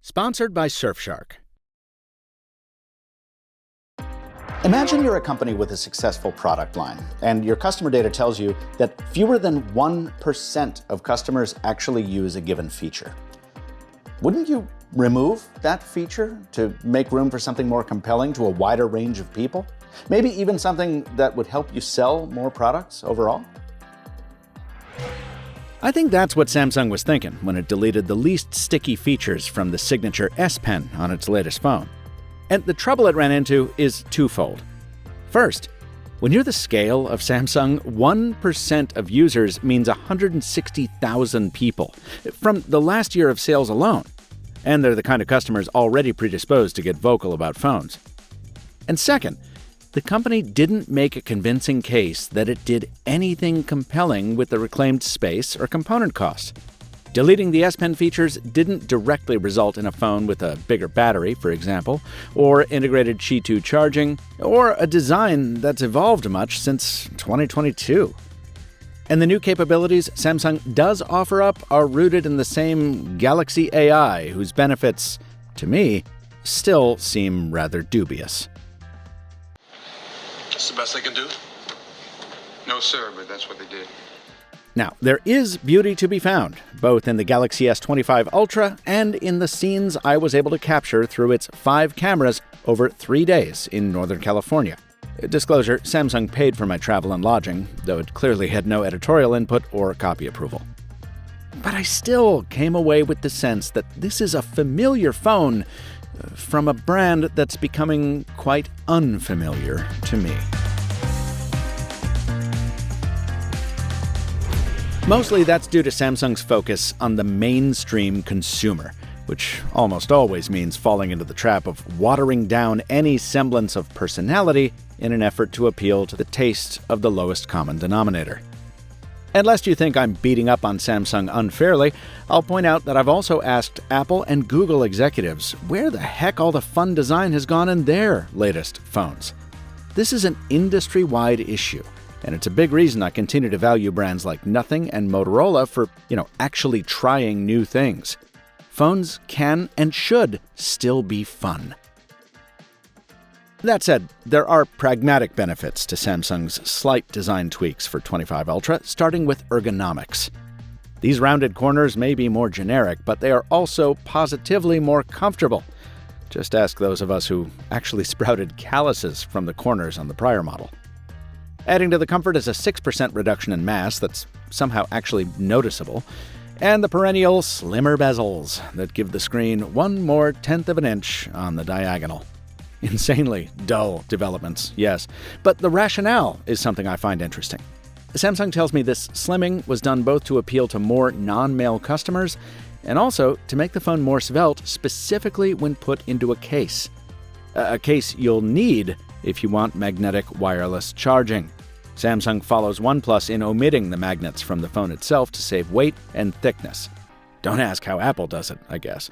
Sponsored by Surfshark. Imagine you're a company with a successful product line, and your customer data tells you that fewer than 1% of customers actually use a given feature. Wouldn't you remove that feature to make room for something more compelling to a wider range of people? Maybe even something that would help you sell more products overall? I think that's what Samsung was thinking when it deleted the least sticky features from the signature S Pen on its latest phone. And the trouble it ran into is twofold. First, when you're the scale of Samsung, 1% of users means 160,000 people from the last year of sales alone. And they're the kind of customers already predisposed to get vocal about phones. And second, the company didn't make a convincing case that it did anything compelling with the reclaimed space or component costs. Deleting the S Pen features didn't directly result in a phone with a bigger battery, for example, or integrated Qi 2 charging, or a design that's evolved much since 2022. And the new capabilities Samsung does offer up are rooted in the same Galaxy AI, whose benefits, to me, still seem rather dubious. That's the best they can do? No, sir, but that's what they did. Now, there is beauty to be found, both in the Galaxy S25 Ultra and in the scenes I was able to capture through its 5 cameras over 3 days in Northern California. Disclosure, Samsung paid for my travel and lodging, though it clearly had no editorial input or copy approval. But I still came away with the sense that this is a familiar phone from a brand that's becoming quite unfamiliar to me. Mostly that's due to Samsung's focus on the mainstream consumer, which almost always means falling into the trap of watering down any semblance of personality in an effort to appeal to the taste of the lowest common denominator. And lest you think I'm beating up on Samsung unfairly, I'll point out that I've also asked Apple and Google executives where the heck all the fun design has gone in their latest phones. This is an industry-wide issue, and it's a big reason I continue to value brands like Nothing and Motorola for, actually trying new things. Phones can and should still be fun. That said, there are pragmatic benefits to Samsung's slight design tweaks for 25 Ultra, starting with ergonomics. These rounded corners may be more generic, but they are also positively more comfortable. Just ask those of us who actually sprouted calluses from the corners on the prior model. Adding to the comfort is a 6% reduction in mass that's somehow actually noticeable, and the perennial slimmer bezels that give the screen 1 more tenth of an inch on the diagonal. Insanely dull developments, yes, but the rationale is something I find interesting. Samsung tells me this slimming was done both to appeal to more non-male customers and also to make the phone more svelte, specifically when put into a case. A case you'll need if you want magnetic wireless charging. Samsung follows OnePlus in omitting the magnets from the phone itself to save weight and thickness. Don't ask how Apple does it, I guess.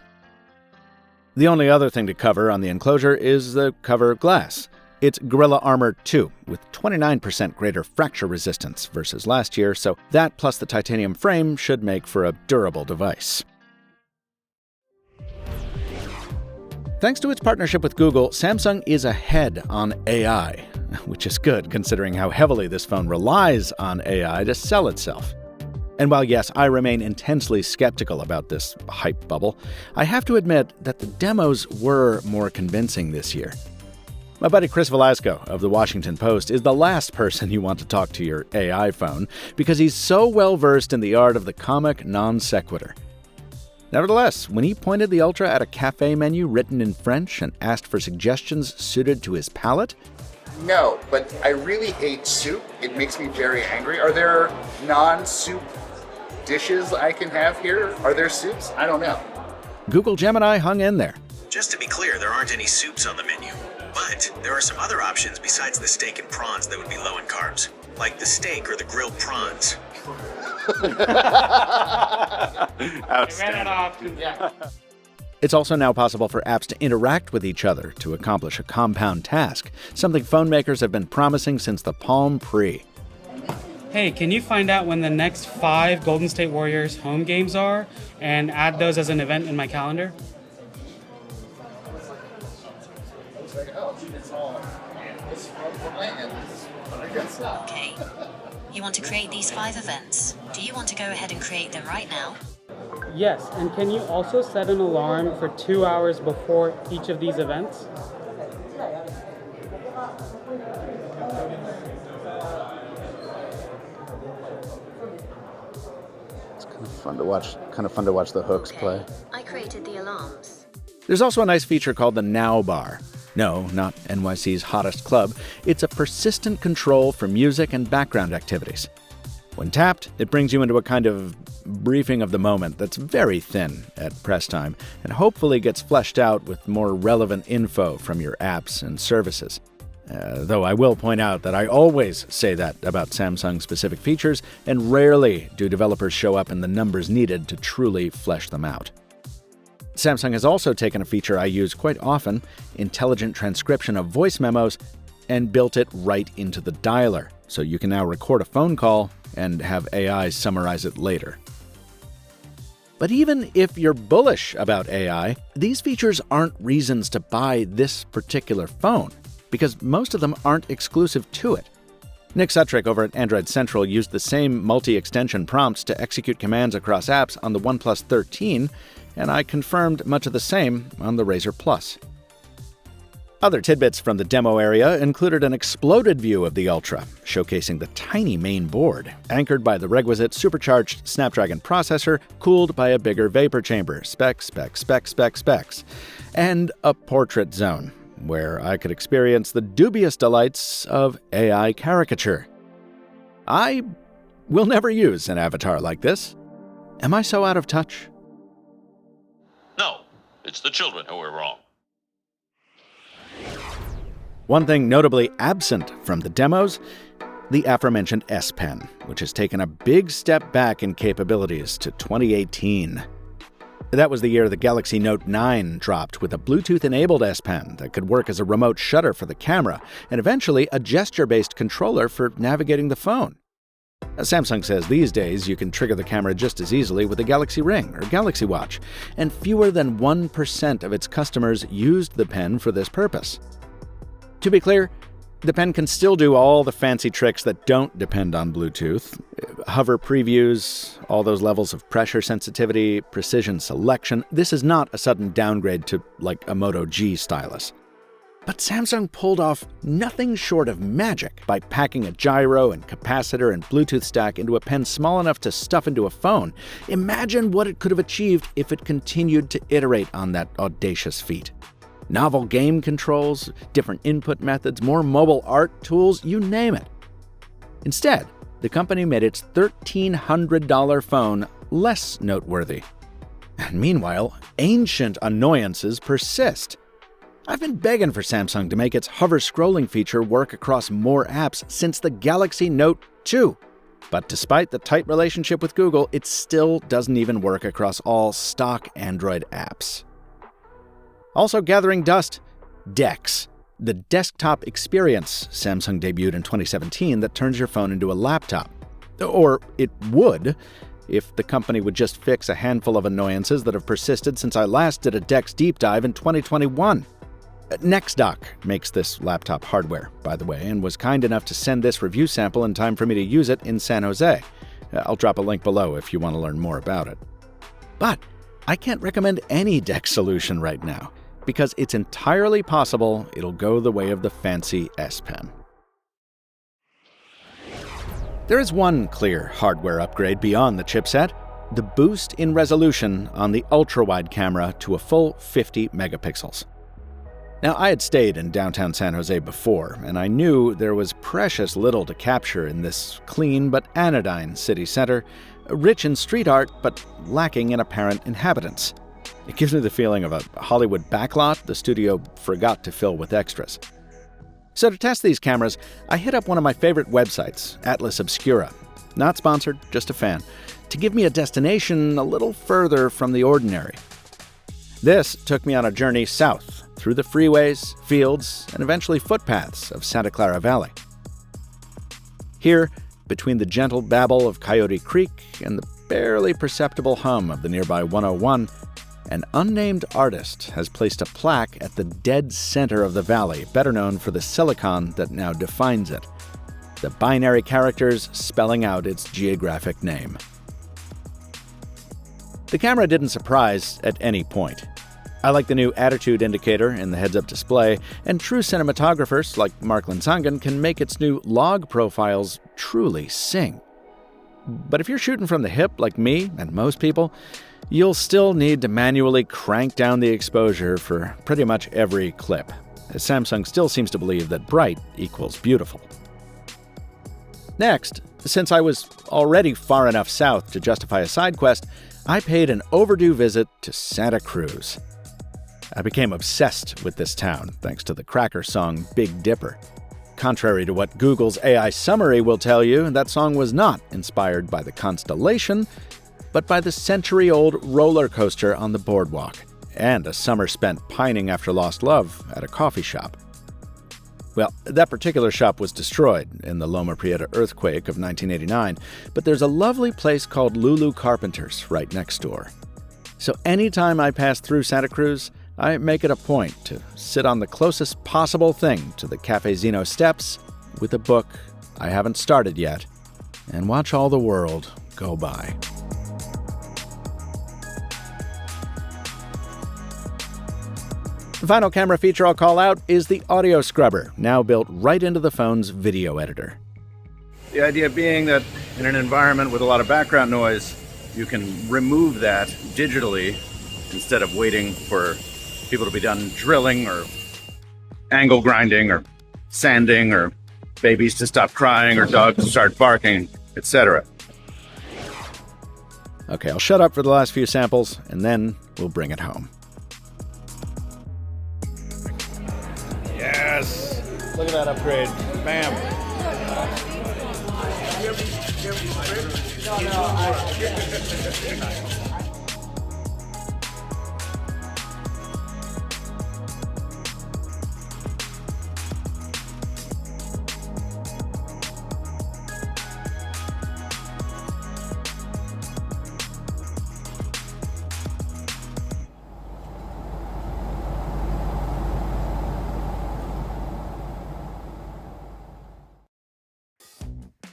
The only other thing to cover on the enclosure is the cover glass. It's Gorilla Armor 2, with 29% greater fracture resistance versus last year, so that plus the titanium frame should make for a durable device. Thanks to its partnership with Google, Samsung is ahead on AI, which is good considering how heavily this phone relies on AI to sell itself. And while yes, I remain intensely skeptical about this hype bubble, I have to admit that the demos were more convincing this year. My buddy Chris Velasco of The Washington Post is the last person you want to talk to your AI phone because he's so well versed in the art of the comic non sequitur. Nevertheless, when he pointed the Ultra at a cafe menu written in French and asked for suggestions suited to his palate, no, but I really hate soup. It makes me very angry. Are there non-soup dishes I can have here? Are there soups? I don't know. Google Gemini hung in there. Just to be clear, there aren't any soups on the menu. But there are some other options besides the steak and prawns that would be low in carbs, like the steak or the grilled prawns. Outstanding. It's also now possible for apps to interact with each other to accomplish a compound task, something phone makers have been promising since the Palm Pre. Hey, can you find out when the next 5 Golden State Warriors home games are and add those as an event in my calendar? It's like, oh, it's all this from my end. I guess so. Okay. You want to create these 5 events. Do you want to go ahead and create them right now? Yes, and can you also set an alarm for 2 hours before each of these events? It's kind of fun to watch the hooks play. I created the alarms. There's also a nice feature called the Now Bar. No, not NYC's hottest club. It's a persistent control for music and background activities. When tapped, it brings you into a kind of briefing of the moment that's very thin at press time and hopefully gets fleshed out with more relevant info from your apps and services. Though I will point out that I always say that about Samsung-specific features, and rarely do developers show up in the numbers needed to truly flesh them out. Samsung has also taken a feature I use quite often, intelligent transcription of voice memos, and built it right into the dialer, so you can now record a phone call and have AI summarize it later. But even if you're bullish about AI, these features aren't reasons to buy this particular phone, because most of them aren't exclusive to it. Nick Sutrick over at Android Central used the same multi-extension prompts to execute commands across apps on the OnePlus 13, and I confirmed much of the same on the Razr Plus. Other tidbits from the demo area included an exploded view of the Ultra, showcasing the tiny main board, anchored by the requisite supercharged Snapdragon processor, cooled by a bigger vapor chamber, specs, and a portrait zone, where I could experience the dubious delights of AI caricature. I will never use an avatar like this. Am I so out of touch? No, it's the children who are wrong. One thing notably absent from the demos, the aforementioned S Pen, which has taken a big step back in capabilities to 2018. That was the year the Galaxy Note 9 dropped with a Bluetooth-enabled S Pen that could work as a remote shutter for the camera, and eventually a gesture-based controller for navigating the phone. Samsung says these days you can trigger the camera just as easily with a Galaxy Ring or Galaxy Watch, and fewer than 1% of its customers used the pen for this purpose. To be clear, the pen can still do all the fancy tricks that don't depend on Bluetooth. Hover previews, all those levels of pressure sensitivity, precision selection. This is not a sudden downgrade to, like, a Moto G stylus. But Samsung pulled off nothing short of magic by packing a gyro and capacitor and Bluetooth stack into a pen small enough to stuff into a phone. Imagine what it could have achieved if it continued to iterate on that audacious feat. Novel game controls, different input methods, more mobile art tools, you name it. Instead, the company made its $1,300 phone less noteworthy. And meanwhile, ancient annoyances persist. I've been begging for Samsung to make its hover scrolling feature work across more apps since the Galaxy Note 2. But despite the tight relationship with Google, it still doesn't even work across all stock Android apps. Also gathering dust, DeX, the desktop experience Samsung debuted in 2017 that turns your phone into a laptop. Or it would, if the company would just fix a handful of annoyances that have persisted since I last did a DeX deep dive in 2021. NextDock makes this laptop hardware, by the way, and was kind enough to send this review sample in time for me to use it in San Jose. I'll drop a link below if you want to learn more about it. But I can't recommend any DeX solution right now, because it's entirely possible it'll go the way of the fancy S Pen. There is one clear hardware upgrade beyond the chipset, the boost in resolution on the ultra-wide camera to a full 50 megapixels. Now, I had stayed in downtown San Jose before, and I knew there was precious little to capture in this clean but anodyne city center, rich in street art but lacking in apparent inhabitants. It gives me the feeling of a Hollywood backlot the studio forgot to fill with extras. So to test these cameras, I hit up one of my favorite websites, Atlas Obscura. Not sponsored, just a fan, to give me a destination a little further from the ordinary. This took me on a journey south, through the freeways, fields, and eventually footpaths of Santa Clara Valley. Here, between the gentle babble of Coyote Creek and the barely perceptible hum of the nearby 101, an unnamed artist has placed a plaque at the dead center of the valley, better known for the silicon that now defines it. The binary characters spelling out its geographic name. The camera didn't surprise at any point. I like the new attitude indicator in the heads-up display, and true cinematographers like Mark Lansangan can make its new log profiles truly sing. But if you're shooting from the hip like me and most people, you'll still need to manually crank down the exposure for pretty much every clip, as Samsung still seems to believe that bright equals beautiful. Next, since I was already far enough south to justify a side quest, I paid an overdue visit to Santa Cruz. I became obsessed with this town thanks to the cracker song Big Dipper. Contrary to what Google's AI summary will tell you, that song was not inspired by the constellation, but by the century-old roller coaster on the boardwalk, and a summer spent pining after lost love at a coffee shop. Well, that particular shop was destroyed in the Loma Prieta earthquake of 1989, but there's a lovely place called Lulu Carpenter's right next door. So anytime I pass through Santa Cruz, I make it a point to sit on the closest possible thing to the Cafezinho steps with a book I haven't started yet and watch all the world go by. The final camera feature I'll call out is the audio scrubber, now built right into the phone's video editor. The idea being that in an environment with a lot of background noise, you can remove that digitally instead of waiting for people to be done drilling or angle grinding or sanding or babies to stop crying or dogs to start barking, etc. Okay, I'll shut up for the last few samples, and then we'll bring it home. Yes! Look at that upgrade. Bam!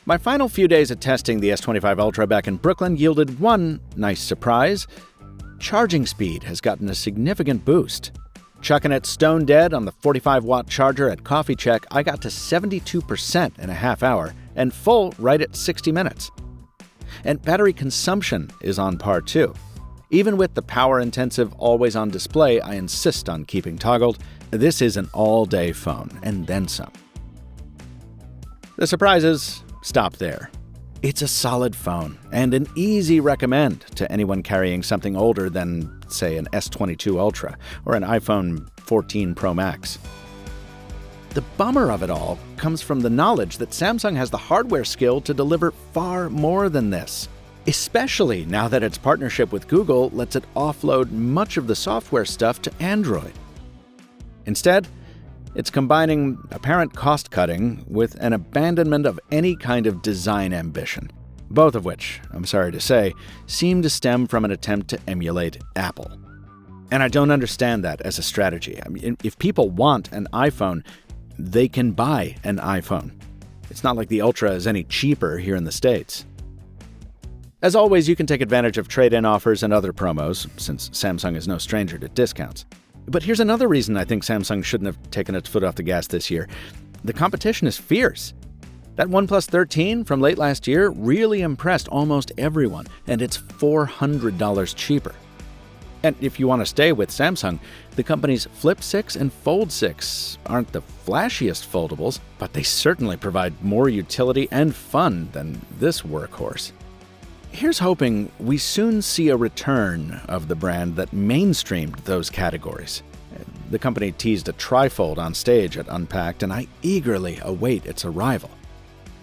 My final few days of testing the S25 Ultra back in Brooklyn yielded one nice surprise. Charging speed has gotten a significant boost. Chucking it stone dead on the 45-watt charger at Coffee Check, I got to 72% in a half hour, and full right at 60 minutes. And battery consumption is on par too. Even with the power-intensive always-on display I insist on keeping toggled, this is an all-day phone, and then some. The surprises stop there. It's a solid phone, and an easy recommend to anyone carrying something older than, say, an S22 Ultra or an iPhone 14 Pro Max. The bummer of it all comes from the knowledge that Samsung has the hardware skill to deliver far more than this, especially now that its partnership with Google lets it offload much of the software stuff to Android. Instead, it's combining apparent cost-cutting with an abandonment of any kind of design ambition, both of which, I'm sorry to say, seem to stem from an attempt to emulate Apple. And I don't understand that as a strategy. I mean, if people want an iPhone, they can buy an iPhone. It's not like the Ultra is any cheaper here in the States. As always, you can take advantage of trade-in offers and other promos, since Samsung is no stranger to discounts. But here's another reason I think Samsung shouldn't have taken its foot off the gas this year. The competition is fierce. That OnePlus 13 from late last year really impressed almost everyone, and it's $400 cheaper. And if you want to stay with Samsung, the company's Flip 6 and Fold 6 aren't the flashiest foldables, but they certainly provide more utility and fun than this workhorse. Here's hoping we soon see a return of the brand that mainstreamed those categories. The company teased a trifold on stage at Unpacked, and I eagerly await its arrival.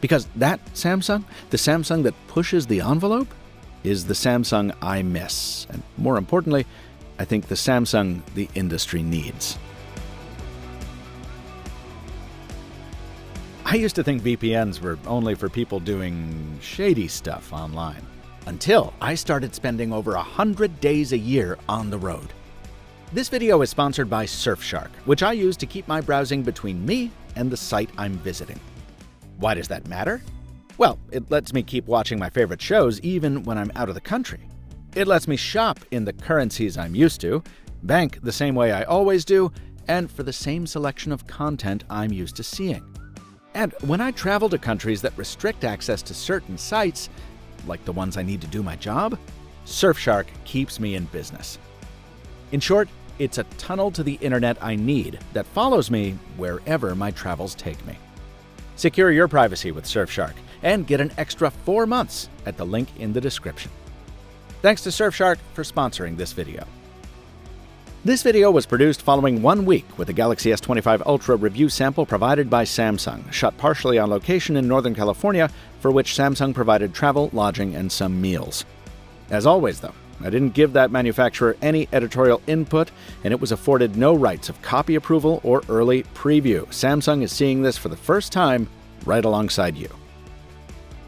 Because that Samsung, the Samsung that pushes the envelope, is the Samsung I miss. And more importantly, I think the Samsung the industry needs. I used to think VPNs were only for people doing shady stuff online. Until I started spending over 100 days a year on the road. This video is sponsored by Surfshark, which I use to keep my browsing between me and the site I'm visiting. Why does that matter? Well, it lets me keep watching my favorite shows even when I'm out of the country. It lets me shop in the currencies I'm used to, bank the same way I always do, and for the same selection of content I'm used to seeing. And when I travel to countries that restrict access to certain sites, like the ones I need to do my job, Surfshark keeps me in business. In short, it's a tunnel to the internet I need that follows me wherever my travels take me. Secure your privacy with Surfshark and get an extra 4 months at the link in the description. Thanks to Surfshark for sponsoring this video. This video was produced following 1 week with the Galaxy S25 Ultra review sample provided by Samsung, shot partially on location in Northern California, for which Samsung provided travel, lodging, and some meals. As always, though, I didn't give that manufacturer any editorial input, and it was afforded no rights of copy approval or early preview. Samsung is seeing this for the first time right alongside you.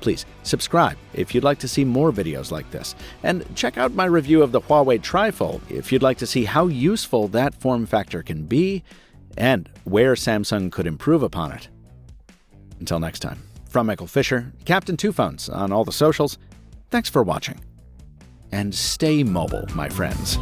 Please subscribe if you'd like to see more videos like this, and check out my review of the Huawei Trifold if you'd like to see how useful that form factor can be and where Samsung could improve upon it. Until next time, from Michael Fisher, Captain Two Phones on all the socials, thanks for watching. And stay mobile, my friends.